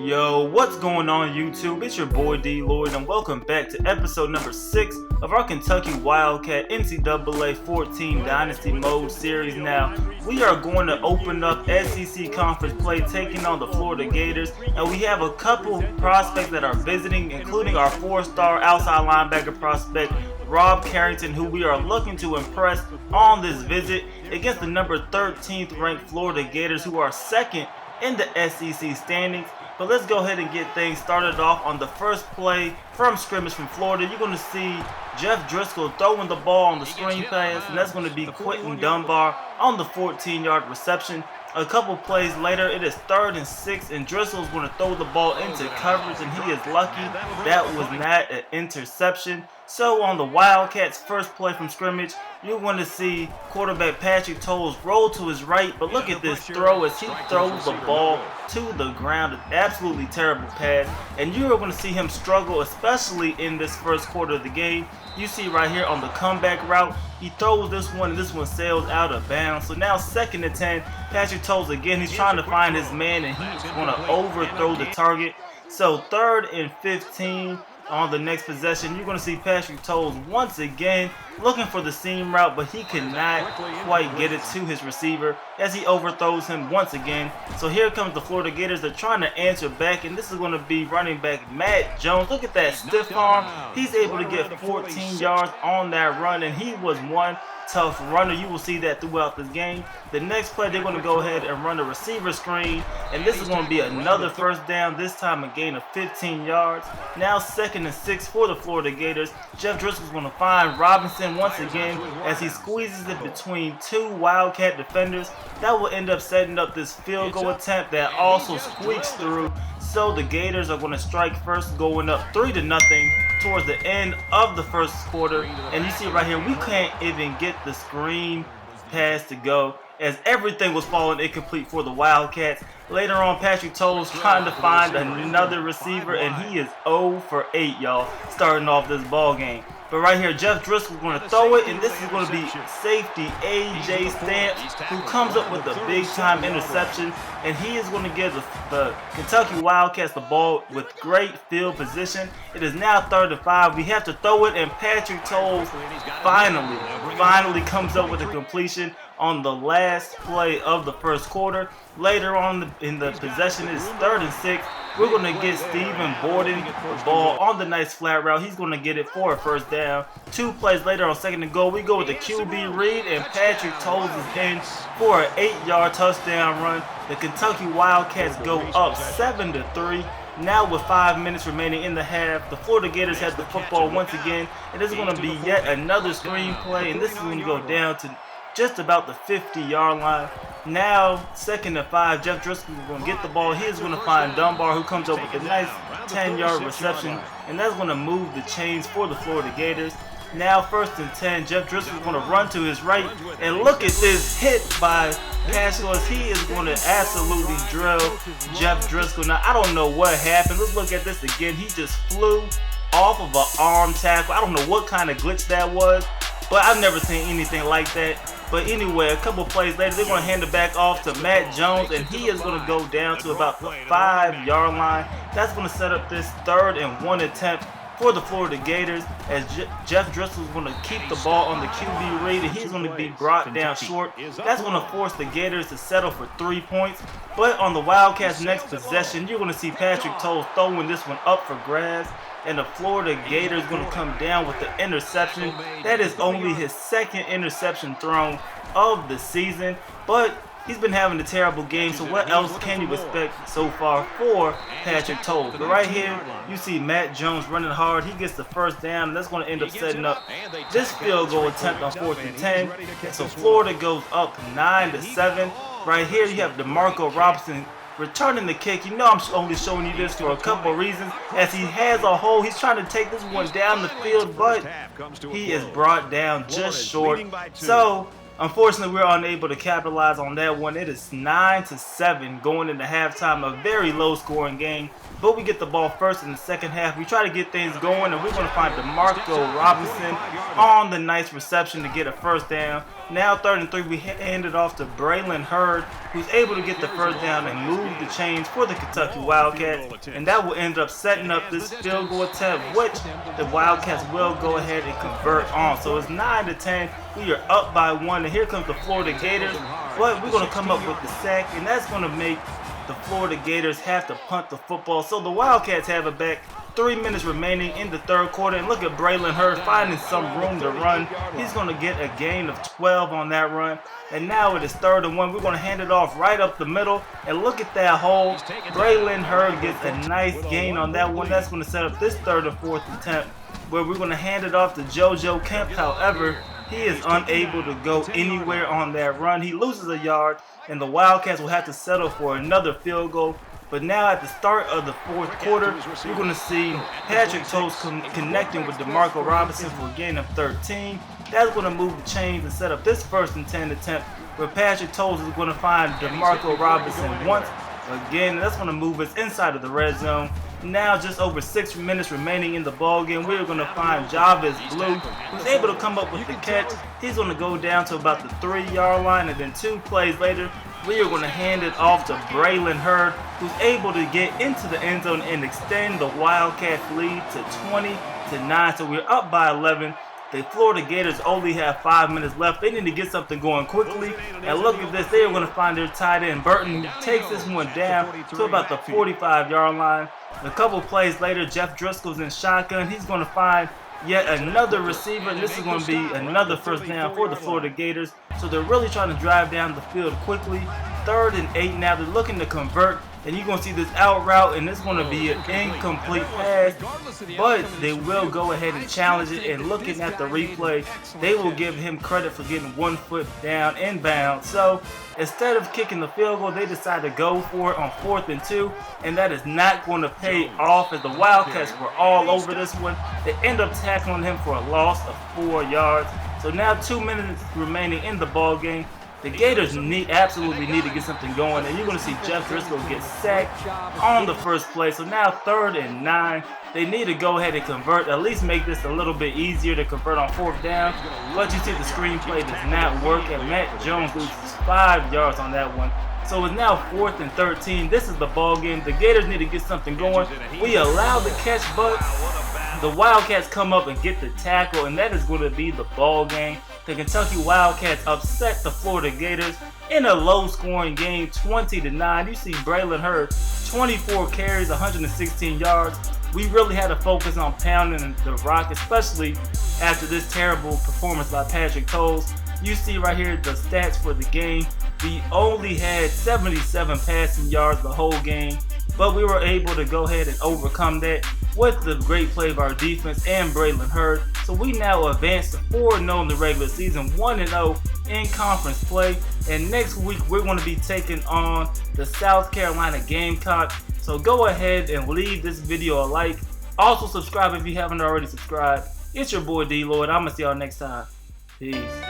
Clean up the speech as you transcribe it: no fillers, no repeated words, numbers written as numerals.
Yo, what's going on YouTube? It's your boy DLloyd and welcome back to episode number 6 of our Kentucky Wildcat NCAA 14 Dynasty Mode series. Now, we are going to open up SEC Conference play taking on the Florida Gators, and we have a couple prospects that are visiting, including our 4-star outside linebacker prospect Rob Carrington, who we are looking to impress on this visit against the number 13th ranked Florida Gators, who are second in the SEC standings. But let's go ahead and get things started off on the first play from scrimmage from Florida. You're going to see Jeff Driscoll throwing the ball on the screen pass, and that's going to be Quentin Dunbar on the 14-yard reception. A couple plays later, it is 3rd and 6, and Driscoll's going to throw the ball into coverage, and he is lucky that was not an interception. So on the Wildcats' first play from scrimmage, you're going to see quarterback Patrick Towles roll to his right, but look at this throw as he throws the ball to the ground. An absolutely terrible pass, and you're going to see him struggle, especially in this first quarter of the game. You see right here on the comeback route, he throws this one, and this one sails out of bounds. So now 2nd and 10, Patrick Towles again, he's trying to find his man, and he's going to overthrow the target. So 3rd and 15. On the next possession, you're going to see Patrick Towles once again looking for the seam route, but he cannot quite get it to his receiver as he overthrows him once again. So here comes the Florida Gators. They're trying to answer back, and this is going to be running back Matt Jones. Look at that stiff arm. He's able to get 14 yards on that run, and he was one tough runner. You will see that throughout this game. The next play, they're going to go ahead and run a receiver screen, and this is going to be another first down, this time a gain of 15 yards. Now 2nd and 6 for the Florida Gators. Jeff Driscoll's going to find Robinson once again as he squeezes it between 2 Wildcat defenders. That will end up setting up this field goal attempt that also squeaks through. So the Gators are going to strike first, going up 3-0 towards the end of the first quarter. And you see right here, we can't even get the screen pass to go as everything was falling incomplete for the Wildcats. Later on, Patrick Towles trying to find another receiver, and he is 0 for 8, y'all, starting off this ball game. But right here, Jeff Driscoll is going to throw it, and this is going to be safety A.J. Stamps, who comes up with a big-time interception, and he is going to give the Kentucky Wildcats the ball with great field position. It is now 3rd and 5. We have to throw it, and Patrick Towles finally comes up with a completion on the last play of the first quarter. Later on in the possession, it's 3rd and 6. We're going to get Stephen Borden the ball on the nice flat route. He's going to get it for a first down. 2 plays later on 2nd and goal, we go with the QB read, and Patrick Towles is in for an 8-yard touchdown run. The Kentucky Wildcats go up 7-3. Now with 5 minutes remaining in the half, the Florida Gators have the football once again. It is going to be yet another screen play, and this is going to go down to just about the 50-yard line. Now, 2nd and 5, Jeff Driscoll is going to get the ball. He is going to find Dunbar, who comes up with a nice 10-yard reception, and that's going to move the chains for the Florida Gators. Now, 1st and 10, Jeff Driscoll is going to run to his right, and look at this hit by Pascal. He is going to absolutely drill Jeff Driscoll. Now, I don't know what happened. Let's look at this again. He just flew off of an arm tackle. I don't know what kind of glitch that was, but I've never seen anything like that. But anyway, a couple plays later, they're going to hand it back off to Matt Jones, and he is going to go down to about the 5-yard line. That's going to set up this 3rd and 1 attempt for the Florida Gators, as Jeff Driscoll is going to keep the ball on the QB read, and he's going to be brought down short. That's going to force the Gators to settle for 3 points. But on the Wildcats' next possession, you're going to see Patrick Towles throwing this one up for grabs, and the Florida Gators going to come down with the interception. That is only his 2nd interception thrown of the season, but he's been having a terrible game, so what else can you expect so far for Patrick Towles? But right here, you see Matt Jones running hard. He gets the first down, and that's going to end up setting up this field goal attempt on 4th and 10. So Florida goes up 9-7. Right here, you have DeMarco Robinson returning the kick. You know I'm only showing you this for a couple of reasons, as he has a hole. He's trying to take this one down the field, but he is brought down just short. So unfortunately, we're unable to capitalize on that one. It is 9-7 going into halftime, a very low-scoring game. But we get the ball first in the second half. We try to get things going, and we're going to find DeMarco Robinson on the nice reception to get a first down. Now 3rd and 3, we hand it off to Braylon Hurd, who's able to get the first down and move the chains for the Kentucky Wildcats, and that will end up setting up this field goal attempt, which the Wildcats will go ahead and convert on. So it's 9-10. We are up by 1, and here comes the Florida Gators, but we're going to come up with the sack, and that's going to make the Florida Gators have to punt the football. So the Wildcats have it back. 3 minutes remaining in the 3rd quarter, and look at Braylon Hurd finding some room to run. He's going to get a gain of 12 on that run, and now it is 3rd and 1. We're going to hand it off right up the middle, and look at that hole. Braylon Hurd gets a nice gain on that one. That's going to set up this 3rd and 4th attempt, where we're going to hand it off to JoJo Kemp. However, he is unable to go anywhere on that run. He loses a yard, and the Wildcats will have to settle for another field goal. But now at the start of the 4th quarter, we're going to see Patrick Toast connecting with DeMarco Robinson for a gain of 13. That's going to move the chains and set up this 1st and 10 attempt, where Patrick Toast is going to find DeMarco Robinson once again. That's going to move us inside of the red zone. Now just over 6 minutes remaining in the ball game, we're going to find Jarvis Blue, who's able to come up with the catch. He's going to go down to about the 3-yard line, and then 2 plays later, we are going to hand it off to Braylon Hurd, who's able to get into the end zone and extend the Wildcats lead to 20-9. So we're up by 11. The Florida Gators only have 5 minutes left. They need to get something going quickly. And look at this. They are going to find their tight end. Burton takes this one down to about the 45-yard line. A couple plays later, Jeff Driscoll's in shotgun. He's going to find yet another receiver, and this is going to be another 1st down for the Florida Gators. So they're really trying to drive down the field quickly. 3rd and 8 now. They're looking to convert, and you're going to see this out route, and it's going to be an incomplete pass, but they will go ahead and challenge it. And looking at the replay, they will give him credit for getting 1 foot down inbound. So instead of kicking the field goal, they decide to go for it on 4th and 2, and that is not going to pay off, as the Wildcats were all over this one. They end up tackling him for a loss of 4 yards. So now 2 minutes remaining in the ball game. The Gators absolutely need to get something going, and you're going to see Jeff Driscoll get sacked on the 1st play. So now 3rd and 9. They need to go ahead and convert, at least make this a little bit easier to convert on 4th down. But you see the screenplay does not work, and Matt Jones loses 5 yards on that one. So it's now 4th and 13. This is the ball game. The Gators need to get something going. We allow the catch, but the Wildcats come up and get the tackle, and that is going to be the ball game. The Kentucky Wildcats upset the Florida Gators in a low-scoring game, 20-9. You see Braylon Hurd, 24 carries, 116 yards. We really had to focus on pounding the rock, especially after this terrible performance by Patrick Toles. You see right here the stats for the game. We only had 77 passing yards the whole game, but we were able to go ahead and overcome that with the great play of our defense and Braylon Hurd. So we now advance to 4-0 in the regular season, 1-0 in conference play. And next week we're going to be taking on the South Carolina Gamecocks. So go ahead and leave this video a like. Also subscribe if you haven't already subscribed. It's your boy D-Lloyd. I'm going to see y'all next time. Peace.